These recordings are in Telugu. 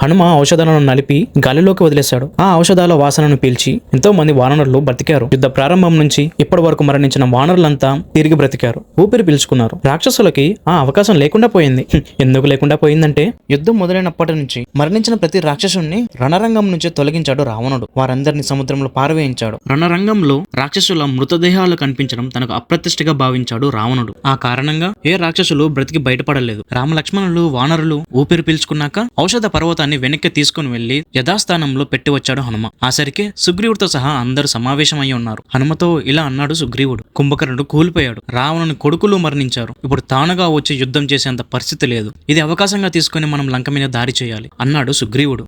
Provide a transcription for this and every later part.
హనుమ ఔషధాలను నలిపి గాలిలోకి వదిలేశాడు. ఆ ఔషధాల వాసనను పీల్చి ఎంతో మంది వానరులు బ్రతికారు. యుద్ధ ప్రారంభం నుంచి ఇప్పటి వరకు మరణించిన వానరులంతా తిరిగి బ్రతికారు, ఊపిరి పీల్చుకున్నారు. రాక్షసులకి ఆ అవకాశం లేకుండా పోయింది. ఎందుకు లేకుండా పోయిందంటే, యుద్ధం మొదలైనప్పటి నుంచి మరణించిన ప్రతి రాక్షసుని రణరంగం నుంచి తొలగించాడు రావణుడు. వారందరినీ సముద్రంలో పారవేయించాడు. రణరంగంలో రాక్షసుల మృతదేహాలు కనిపించడం తనకు అప్రతిష్టగా భావించాడు రావణుడు. ఆ కారణంగా ఏ రాక్షసులు బ్రతికి బయటపడలేదు. రామలక్ష్మణులు వానరులు ఊపిరి పీల్చుకున్నాక ఔషధ పర్వతాన్ని వెనక్కి తీసుకుని వెళ్లి యథాస్థానంలో పెట్టి వచ్చాడు హనుమ. ఆసరికి సుగ్రీవుడితో సహా అందరూ సమావేశమై ఉన్నారు. హనుమతో ఇలా అన్నాడు సుగ్రీవుడు: కుంభకర్ణుడు కూలిపోయాడు, రావణుని కొడుకులు మరణించారు. ఇప్పుడు తానుగా వచ్చి యుద్ధం చేసేంత పరిస్థితి లేదు. ఇది అవకాశంగా తీసుకుని మనం లంక మీద దారి చేయాలి అన్నాడు సుగ్రీవుడు.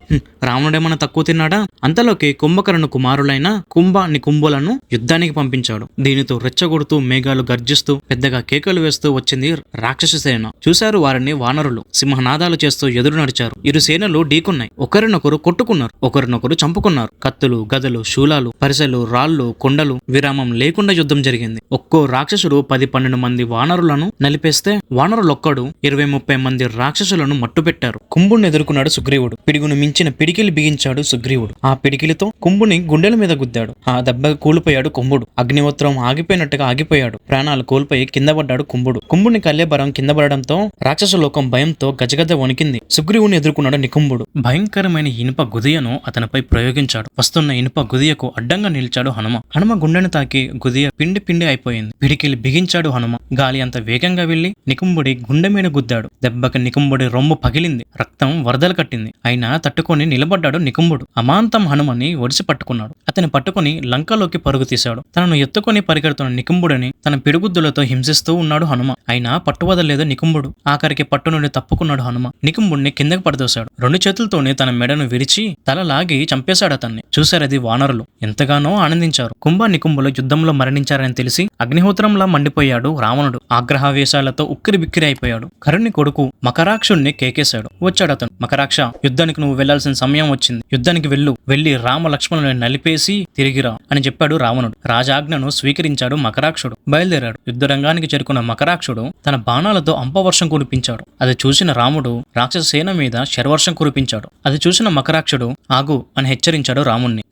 రావణుడేమన్నా తక్కువ తిన్నాడా? అంతలోకి కుంభకర్ణు కుమారులైన కుంభ నికుంభులను యుద్ధానికి పంపించాడు. దీనితో రెచ్చగొడుతూ మేఘాలు గర్జిస్తూ పెద్దగా కేకలు వేస్తూ వచ్చింది రాక్షస సేన. చూశారు వారిని వానరులు. సింహనాదాలు చేస్తూ ఎదురు నడిచారు. ఇరు సేనలు ఢీకున్నాయి. ఒకరినొకరు కొట్టుకున్నారు, ఒకరినొకరు చంపుకున్నారు. కత్తులు, గదలు, శూలాలు, పరిసెలు, రాళ్లు, కొండలు విరామం లేకుండా యుద్ధం జరిగింది. ఒక్కో రాక్షసుడు 10-12 మంది వానరులను నలిపేస్తే వానరులొక్కడు 20-30 మంది రాక్షసులను మట్టుపెట్టారు. కుంభుణ్ణి ఎదుర్కొన్నాడు సుగ్రీవుడు. పిడుగును మించిన పిడికిలి బిగించాడు సుగ్రీవుడు. ఆ పిడికిలితో కుంభుని గుండెల మీద గుద్దాడు. ఆ దెబ్బకి కూలిపోయాడు కుంభుడు. అగ్నిహోత్రం ఆగిపోయినట్టుగా ఆగిపోయాడు. ప్రాణాలు కోల్పోయి కింద పడ్డాడు కుంభుడు. కుంభుని కళ్లేబరం కింద పడడంతో రాక్షస లోకం భయంతో గజగజ వణికింది. సుగ్రీవుని ఎదుర్కొన్నాడు నికుంభుడు. భయంకరమైన ఇనుప గుదియను అతనిపై ప్రయోగించాడు. వస్తున్న ఇనుప గుదియకు అడ్డంగా నిలిచాడు హనుమ. హనుమ గుండెను తాకి గుదియ పిండి పిండి అయిపోయింది. పిడికిలి బిగించాడు హనుమ. గాలి అంత వేగంగా వెళ్లి నికుంభుడి గుండె మీద గుద్దాడు. దెబ్బకి నికుంభుడి రొమ్ము పగిలింది. రక్తం వరదలు కట్టింది. అయినా తట్టుకొని నిలబడ్డాడు నికుంభుడు. అమాంతం హనుమని ఒడిసి పట్టుకున్నాడు. అతని పట్టుకుని లంకలోకి పరుగు తీశాడు. తనను ఎత్తుకొని పరిగెడుతున్న నికుంభుడిని తన పిడుగుద్దులతో హింసిస్తూ ఉన్నాడు హనుమ. అయినా పట్టువదలేదు నికుంభుడు. ఆఖరికి పట్టు నుండి తప్పుకున్నాడు హనుమ. నికుంభుడిని కిందకి పడదోశాడు. 2 చేతులతోనే తన మెడను విరిచి తల లాగి చంపేశాడు అతన్ని. చూశారది వానరులు. ఎంతగానో ఆనందించారు. కుంభ నికుంభులు యుద్ధంలో మరణించారని తెలిసి అగ్నిహోత్రంలా మండిపోయాడు రావణుడు. ఆగ్రహావేశాలతో ఉక్కిరి బిక్కిరి అయిపోయాడు. కరుణి కొడుకు మకరాక్షుణ్ణి కేకేశాడు. వచ్చాడు అతను. మకరాక్ష, యుద్ధానికి నువ్వు వెళ్లాల్సిన సమయం వచ్చింది. యుద్ధానికి వెళ్లి రామ లక్ష్మణుని నలిపేసి తిరిగిరా అని చెప్పాడు రావణుడు. రాజాజ్ఞను స్వీకరించాడు మకరాక్షుడు. బయలుదేరాడు. యుద్ధ రంగానికి చేరుకున్న మకరాక్షుడు తన బాణాలతో అంపవర్షం కురిపించాడు. అది చూసిన రాముడు రాక్షస సేన మీద శరవర్షం కురిపించాడు. అది చూసిన మకరాక్షుడు ఆగు అని హెచ్చరించాడు రాముణ్ణి.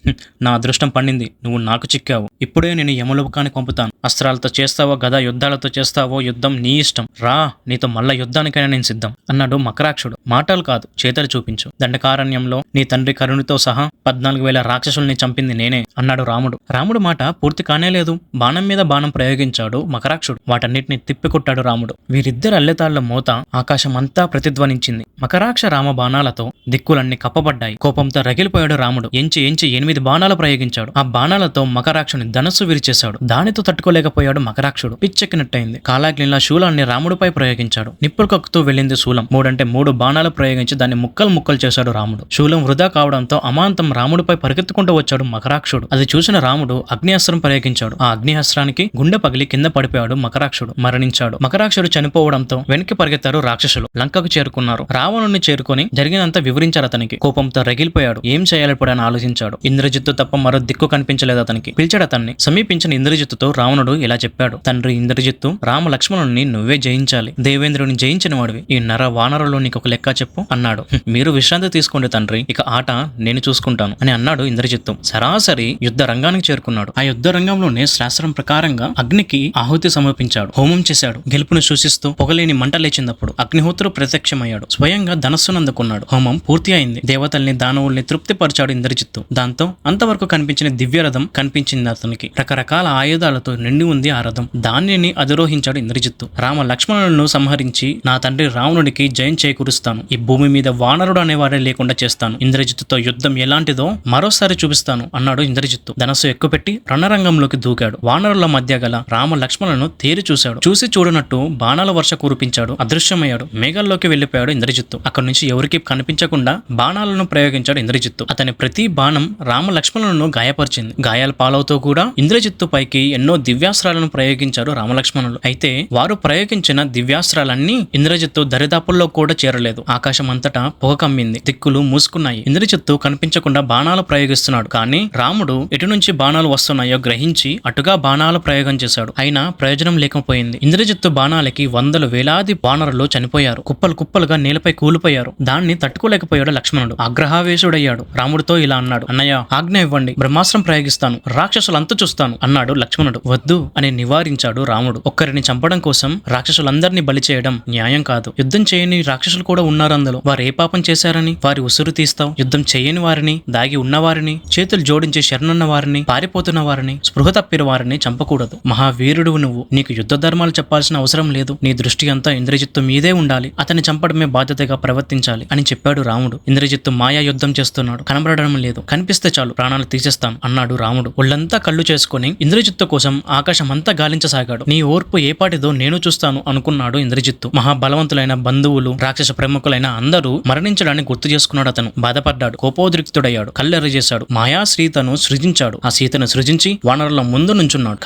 నా అదృష్టం పండింది, నువ్వు నాకు చిక్కావు. ఇప్పుడే నేను యమలోకానికి పంపుతాను. అస్త్రాలతో చేస్తావో గదా యుద్ధాలతో చేస్తావో యుద్ధం నీ ఇష్టం. రా, నీతో మళ్ళా యుద్ధానికైనా నేను సిద్ధం అన్నాడు మకరాక్షుడు. మాటలు కాదు, చేతలు చూపించు. దండకారణ్యంలో నీ తండ్రి కరుణితో సహా 14,000 రాక్షసుల్ని చంపింది నేనే అన్నాడు రాముడు. రాముడు మాట పూర్తి కానేలేదు. బాణం మీద బాణం ప్రయోగించాడు మకరాక్షుడు. వాటన్నిటిని తిప్పికొట్టాడు రాముడు. వీరిద్దరి అల్లెతాళ్ల మోత ఆకాశం అంతా ప్రతిధ్వనించింది. మకరాక్ష రామ బాణాలతో దిక్కులన్నీ కప్పబడ్డాయి. కోపంతో రగిలిపోయాడు రాముడు. ఎంచి 8 బాణాలు ప్రయోగించాడు. ఆ బాణాలతో మకరాక్షుని ధనస్సు విరిచేశాడు. దానితో తట్టుకోలేకపోయాడు మకరాక్షుడు. పిచ్చెక్కినట్టయింది. కాలాగ్నిలా శూలాన్ని రాముడిపై ప్రయోగించాడు. నిప్పులు కక్కుతూ వెళ్ళింది శూలం. 3 బాణాలు ప్రయోగించి దాన్ని ముక్కలు చేశాడు రాముడు. శూలం వృధా కావడంతో అమాంతం రాముడిపై పరిగెత్తుకుంటూ వచ్చాడు మకరాక్షుడు. అది చూసిన రాముడు అగ్నిహస్త్రం ప్రయోగించాడు. ఆ అగ్నిహస్త్రానికి గుండె పగిలి కింద పడిపోయాడు మకరాక్షుడు. మరణించాడు. మకరాక్షుడు చనిపోవడంతో వెనక్కి పరిగెత్తారు రాక్షసులు. లంకకు చేరుకున్నారు. రావణుని చేరుకొని జరిగినంత వివరించారు అతనికి. కోపంతో రగిలిపోయాడు. ఏం చేయాలిప్పుడని ఆలోచించాడు. ఇంద్రజిత్తు తప్ప మరో దిక్కు కనిపించలేదు అతనికి. పిలిచాడు అతన్ని. సమీపించిన ఇంద్రజిత్తుతో రావణుడు ఇలా చెప్పాడు: తండ్రి ఇంద్రజిత్తు, రామ లక్ష్మణుని నువ్వే జయించాలి. దేవేంద్రుని జయించిన వాడివి. ఈ నర వానరులో నీకొక లెక్క చెప్పు అన్నాడు. మీరు విశ్రాంతి తీసుకోండి తండ్రి, ఇక ఆట నేను చూసుకుంటాను అని అన్నాడు ఇంద్రజిత్తు. సరాసరి యుద్ధ రంగానికి చేరుకున్నాడు. ఆ యుద్ధ రంగంలోనే శాస్త్రం ప్రకారంగా అగ్నికి ఆహుతి సమర్పించాడు. హోమం చేశాడు. గెలుపును సూచిస్తూ పొగలేని మంట లేచినప్పుడు అగ్నిహోత్రుడు ప్రత్యక్షమయ్యాడు. స్వయంగా ధనస్సును అందుకున్నాడు. హోమం పూర్తి అయింది. దేవతల్ని దానవుల్ని తృప్తిపరిచాడు ఇంద్రజిత్తు. దాంతో అంతవరకు కనిపించిన దివ్య రథం కనిపించింది అతనికి. రకరకాల ఆయుధాలతో నిండి ఉంది ఆ రథం. దానిని అధిరోహించాడు ఇంద్రజిత్తు. రామ లక్ష్మణులను సంహరించి నా తండ్రి రావణుడికి జయం చేకూరుస్తాను. ఈ భూమి మీద వానరుడు అనేవాడే లేకుండా చేస్తాను. ఇంద్రజిత్తుతో యుద్ధం ఎలాంటిదో మరోసారి చూపిస్తాను అన్నాడు ఇంద్రజిత్తు. ధనస్సు ఎక్కుపెట్టి రణరంగంలోకి దూకాడు. వానరుల మధ్య గల రామ లక్ష్మణులను తేరి చూశాడు. చూసి చూడనట్టు బాణాల వర్ష కురిపించాడు. అదృశ్యమయ్యాడు. మేఘాల్లోకి వెళ్లిపోయాడు ఇంద్రజిత్తు. అక్కడి నుంచి ఎవరికి కనిపించకుండా బాణాలను ప్రయోగించాడు ఇంద్రజిత్తు. అతని ప్రతి బాణం రామ లక్ష్మణులను గాయపరిచింది. గాయాల పాలవుతూ కూడా ఇంద్రజిత్తు పైకి ఎన్నో దివ్యాస్త్రాలను ప్రయోగించారు రామలక్ష్మణులు. అయితే వారు ప్రయోగించిన దివ్యాస్త్రాలన్నీ ఇంద్రజిత్తు దరిదాపుల్లో కూడా చేరలేదు. ఆకాశం అంతటా అంతటా పొగ కమ్మింది. దిక్కులు మూసుకున్నాయి. ఇంద్రజిత్తు కనిపించకుండా బాణాలు ప్రయోగిస్తున్నాడు. కానీ రాముడు ఎటు నుంచి బాణాలు వస్తున్నాయో గ్రహించి అటుగా బాణాలు ప్రయోగం చేశాడు. అయినా ప్రయోజనం లేకపోయింది. ఇంద్రజిత్తు బాణాలకి వందలు వేలాది వానరులు చనిపోయారు. కుప్పలు కుప్పలుగా నేలపై కూలిపోయారు. దాన్ని తట్టుకోలేకపోయాడు లక్ష్మణుడు. ఆగ్రహావేశుడయ్యాడు. రాముడితో ఇలా అన్నాడు, అన్నయ్య ఆజ్ఞ ఇవ్వండి, బ్రహ్మాస్త్రం ప్రయోగిస్తాను, రాక్షసులంతా చూస్తాను అన్నాడు లక్ష్మణుడు. వద్దు అని నివారించాడు రాముడు. ఒక్కరిని చంపడం కోసం రాక్షసులందరినీ బలి చేయడం న్యాయం కాదు. యుద్ధం చేయని రాక్షసులు కూడా ఉన్నారు అందులో. వారు ఏ పాపం చేశారని వారి ఉసురు తీస్తావు? యుద్ధం చేయని వారిని, దాగి ఉన్నవారిని, చేతులు జోడించి శరణున్న వారిని, పారిపోతున్న వారిని, స్పృహ తప్పిన వారిని చంపకూడదు. మహావీరుడు నువ్వు. నీకు యుద్ధ ధర్మాలు చెప్పాల్సిన అవసరం లేదు. నీ దృష్టి అంతా ఇంద్రజిత్తు మీదే ఉండాలి. అతన్ని చంపడమే బాధ్యతగా ప్రవర్తించాలి అని చెప్పాడు రాముడు. ఇంద్రజిత్తు మాయా యుద్ధం చేస్తున్నాడు. కనబడడం లేదు. కనిపిస్తే చాలు ప్రాణాలు తీసేస్తాను అన్నాడు రాముడు. ఒళ్ళంతా కళ్ళు చేసుకుని ఇంద్రజిత్తు కోసం ఆకాశమంతా గాలించసాగాడు. నీ ఓర్పు ఏపాటిదో నేను చూస్తాను అనుకున్నాడు ఇంద్రజిత్తు. మహాబలవంతులైన బంధువులు, రాక్షస ప్రముఖులైన అందరూ మరణించడాన్ని గుర్తు చేసుకున్నాడు. అతను బాధపడ్డాడు. కోపోద్రిక్తుడయ్యాడు. కళ్ళెర్రజేశాడు. మాయా సీతను సృజించాడు. ఆ సీతను సృజించి వానరుల ముందు నుంచున్నాడు.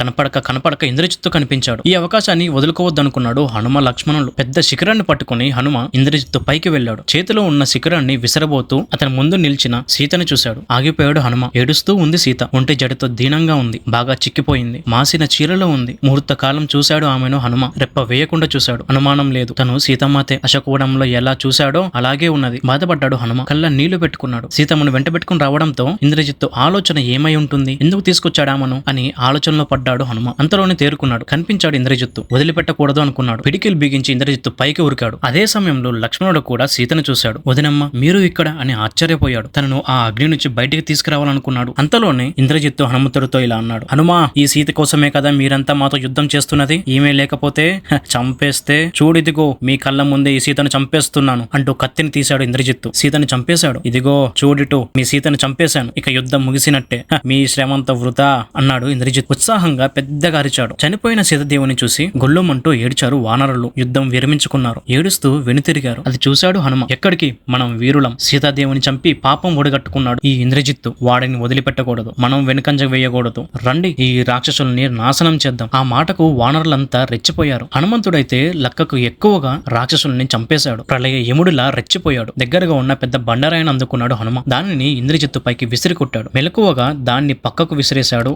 కనపడక ఇంద్రజిత్తు కనిపించాడు. ఈ అవకాశాన్ని వదులుకోవద్దనుకున్నాడు హనుమ లక్ష్మణులు. పెద్ద శిఖరాన్ని పట్టుకుని హనుమ ఇంద్రజిత్తు పైకి వెళ్ళాడు. చేతిలో ఉన్న శిఖరాన్ని విసరబోతూ అతని ముందు నిలిచిన సీతను చూశాడు. ఆగిపోయాడు హనుమ. ఏడుస్తూ ఉంది సీత. ఒంటి జడితో దీనంగా ఉంది. బాగా చిక్కిపోయింది. మాసిన చీరలో ఉంది. ముహూర్త కాలం చూశాడు ఆమెను హనుమ. రెప్ప వేయకుండా చూశాడు. అనుమానం లేదు, తను సీతమ్మాతే. అశోకవనంలో ఎలా చూశాడో అలాగే ఉన్నది. బాధపడ్డాడు హనుమ. కళ్ళ నీళ్లు పెట్టుకున్నాడు. సీతమ్మను వెంట పెట్టుకుని రావడంతో ఇంద్రజిత్తు ఆలోచన ఏమై ఉంటుంది, ఎందుకు తీసుకొచ్చాడామను అని ఆలోచనలో పడ్డాడు హనుమ. అంతలోనే తేరుకున్నాడు. కనిపించాడు ఇంద్రజిత్తు. వదిలిపెట్టకూడదు అనుకున్నాడు. పిడికిలు బిగించి ఇంద్రజిత్తు పైకి ఉరికాడు. అదే సమయంలో లక్ష్మణుడు కూడా సీతను చూశాడు. వదినమ్మ మీరు ఇక్కడ అని ఆశ్చర్యపోయాడు. తనను ఆ అగ్ని నుంచి బయటికి తీసుకురావాలనుకున్నాడు. అంతలోనే ఇంద్రజిత్తు హనుమంతుడితో ఇలా అన్నాడు, హనుమా ఈ సీత కోసమే కదా మీరంతా మాతో యుద్ధం చేస్తున్నది. ఈమె లేకపోతే చంపేస్తే చూడిదిగో మీ కళ్ళ ముందే ఈ సీతను చంపేస్తున్నాను అంటూ కత్తిని తీశాడు ఇంద్రజిత్తు. సీతను చంపేశాడు. ఇదిగో చూడిటు మీ సీతను చంపేశాను. ఇక యుద్ధం ముగిసినట్టే. మీ శ్రమంత వృధా అన్నాడు ఇంద్రజిత్. ఉత్సాహంగా పెద్దగా అరిచాడు. చనిపోయిన సీతాదేవుని చూసి గొల్లుమంటూ ఏడ్చారు వానరులు. యుద్ధం విరమించుకున్నారు. ఏడుస్తూ వెనుతిరిగారు. అది చూశాడు హనుమ. ఎక్కడికి? మనం వీరులం. సీతాదేవుని చంపి పాపం ఒడిగట్టుకున్నాడు ఈ ఇంద్రజిత్తు. వాడిని వదిలిపెట్టకూడదు. మనం వెనుకంజ వేయకూడదు. రండి ఈ రాక్షసుల్ని నాశనం చేద్దాం. ఆ మాటకు వానరులంతా రెచ్చిపోయారు. హనుమంతుడైతే లక్కకు ఎక్కువగా రాక్షసుల్ని చంపేశాడు. ప్రళయ యముడిలా రెచ్చిపోయాడు. దగ్గరగా ఉన్న పెద్ద బండరాయిని అందుకున్నాడు హనుమ. దానిని ఇంద్రజిత్తు పైకి విసిరి కొట్టాడు. మెలకువగా దాన్ని పక్కకు విసిరేశాడు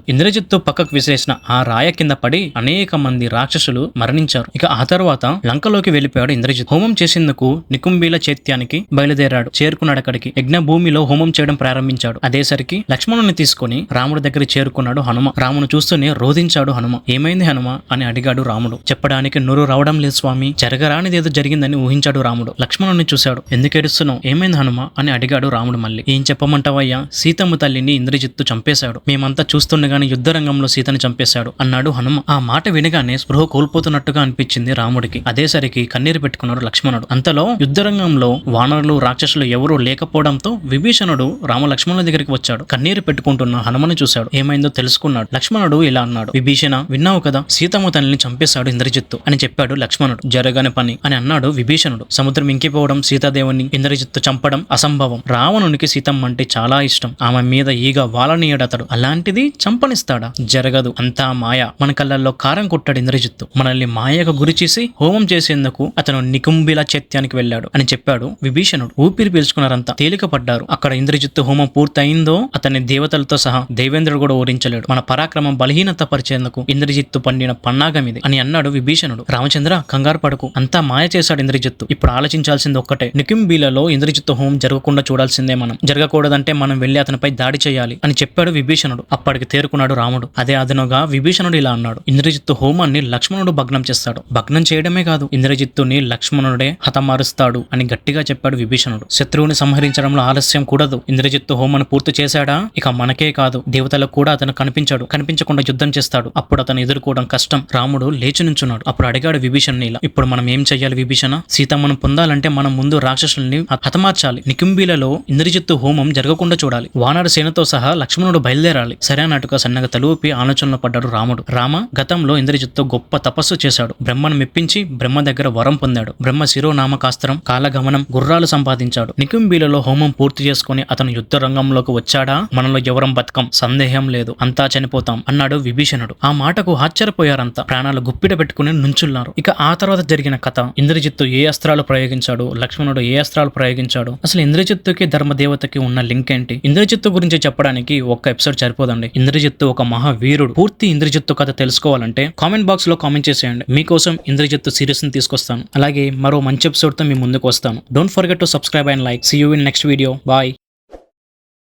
ఇంద్రజిత్తు పక్కకు విసిరేసిన ఆ రాయ కింద పడి అనేక మంది రాక్షసులు మరణించారు. ఇక ఆ తర్వాత లంకలోకి వెళ్లిపోయాడు ఇంద్రజిత్. హోమం చేసేందుకు నికుంభీల చైత్యానికి బయలుదేరాడు. చేరుకున్నాడు. అక్కడికి యజ్ఞ భూమిలో హోమం చేయడం ప్రారంభించాడు. అదేసరికి లక్ష్మణుని తీసుకుని రాముడి దగ్గర చేరుకున్నాడు హనుమ. రామును చూస్తూనే రోధించాడు హనుమ. ఏమైంది హనుమ అని అడిగాడు రాముడు. చెప్పడానికి నోరు రావడం లేదు స్వామి. జరగరానిదేదో జరిగిందని ఊహించాడు రాముడు. లక్ష్మణుని చూశాడు. ఎందుకు ఏడుస్తున్నావు? ఏమైంది హనుమ అని అడిగాడు రాముడు మళ్ళీ. ఏం చెప్పమంటావయ్యా? సీతమ్మ తల్లిని ఇంద్రజిత్తు చంపేశాడు. మేమంతా చూస్తుండగానే యుద్ధ రంగంలో సీతను చంపేశాడు అన్నాడు హనుమ. ఆ మాట వినగానే స్పృహ కోల్పోతున్నట్టుగా అనిపించింది రాముడికి. అదేసరికి కన్నీరు పెట్టుకున్నాడు లక్ష్మణుడు. అంతలో యుద్ధరంగంలో వానరులు రాక్షసులు ఎవరూ లేకపోవడంతో విభీషణుడు రామ లక్ష్మణుల దగ్గరికి వచ్చాడు. కన్నీరు పెట్టుకుంటున్న హనుమను చూశాడు. ఏమైందో తెలుసుకున్నాడు. లక్ష్మణుడు ఇలా అన్నాడు, విభీషణ విన్నావు కదా, సీతమ్మ తల్లిని చంపేశాడు ఇంద్రజిత్తు అని చెప్పాడు లక్ష్మణుడు. జరగని పని అని అన్నాడు విభీషణుడు. సముద్రం ఇంకిపోవడం, సీతాదేవుని ఇంద్రజిత్తు చంపడం అసంభవం. రావణునికి సీతమ్మ అంటే చాలా ఇష్టం. ఆమె మీద ఈగ వాలనీయడతడు. అలాంటిది చంపనిస్తాడా? జరగదు. అంతా మాయ. మన కళ్ళల్లో కారం కొట్టాడు ఇంద్రజిత్తు. మనల్ని మాయకు గురి చేసి హోమం చేసేందుకు అతను నికుంభిల చైత్యానికి వెళ్ళాడు అని చెప్పాడు విభీషణుడు. ఊపిరి పీల్చుకున్నారంతా. తేలిక పడ్డారు. అక్కడ ఇంద్రజిత్తు హోమం పూర్తయిందో అతన్ని దేవతలతో సహా దేవేంద్రుడు కూడా ఓరించలేడు. మన పరాక్రమం బలహీనత పరిచేందుకు ఇంద్రజిత్తు పండిన పన్నాగం ఇది అని అన్నాడు విభీషణుడు. రామచంద్ర కంగారు పడకు. అంతా మాయ చేశాడు ఇంద్రజిత్తు. ఇప్పుడు ఆలోచించాల్సింది ఒక్కటే, నికుంభిలలో ఇంద్రజిత్తు హోమం జరగకుండా చూడాల్సిందే మనం. జరగకూడదంటే మనం వెళ్లి అతనిపై దాడి చేయాలి అని చెప్పాడు విభీషణుడు. అప్పటికి తేరుకున్నాడు రాముడు. అదే అదనుగా విభీషణుడు ఇలా అన్నాడు, ఇంద్రజిత్తు హోమాన్ని లక్ష్మణుడు భగ్నం చేస్తాడు. భగ్నం చేయడమే కాదు, ఇంద్రజిత్తుని లక్ష్మణుడే హతమారుస్తాడు అని గట్టిగా చెప్పాడు విభీషణుడు. శత్రువుని సంహరించడంలో ఆలస్యం కూడదు. ఇంద్రజిత్తు హోమాన్ని పూర్తి చేశాడా ఇక మనకే కాదు దేవతలకు కూడా అతను కనిపించాడు. కనిపించకుండా యుద్ధం చేస్తాడు. అప్పుడు అతను ఎదుర్కోవడం కష్టం. రాముడు లేచి నుంచున్నాడు. అప్పుడు అడిగాడు విభీషణుని ఇలా, ఇప్పుడు మనం ఏం చెయ్యాలి విభీషణ? సీతమ్మను పొందాలంటే మనం ముందు రాక్షసుల్ని హతమార్చాలి. నికుంభిలలో ఇంద్రజిత్తు హోమం జరగకుండా చూడాలి. వానర సేనతో సహా లక్ష్మణుడు బయలుదేరాలి. సరే అన్నట్టుగా సన్నగా తలూపి ఆలోచనలో పడ్డాడు రాముడు. రామ గతంలో ఇంద్రజిత్తు గొప్ప తపస్సు చేశాడు. బ్రహ్మను మెప్పించి బ్రహ్మ దగ్గర వరం పొందాడు. బ్రహ్మ శిరోనామకాస్త్రం, కాలగమనం, గుర్రాలు సంపాదించాడు. నికుంభిలలో హోమం పూర్తి చేసుకుని అతను యుద్ధ రంగంలోకి వచ్చాడా మనలో ఎవరం బతకం, సందేహం లేదు, అంతా చనిపోతాం అన్నాడు విభీషణుడు. ఆ మాటకు ఆశ్చర్యపోయారంతా. ప్రాణాలు గుప్పిట పెట్టుకుని నుంచున్నారు. ఇక ఆ తర్వాత జరిగిన కథ, ఇంద్రజిత్తు ఏ అస్త్రాలు ప్రయోగించాడు, చేశాడు, లక్ష్మణుడు ఏ అస్త్రాలు ప్రయోగించాడు, అసలు ఇంద్రజిత్తుకి ధర్మదేవతకి ఉన్న లింక్ ఏంటి? ఇంద్రజిత్తు గురించి చెప్పడానికి ఒక్క ఎపిసోడ్ సరిపోదండి. ఇంద్రజిత్తు ఒక మహావీరుడు. పూర్తి ఇంద్రజిత్తు కథ తెలుసుకోవాలంటే కామెంట్ బాక్స్ లో కామెంట్ చేసేయండి. మీకోసం ఇంద్రజిత్తు సిరీస్ ని తీసుకొస్తాను. అలాగే మరో మంచి ఎపిసోడ్ తో మీ ముందుకు వస్తాను. Don't forget to subscribe and like. See you in next video. Bye.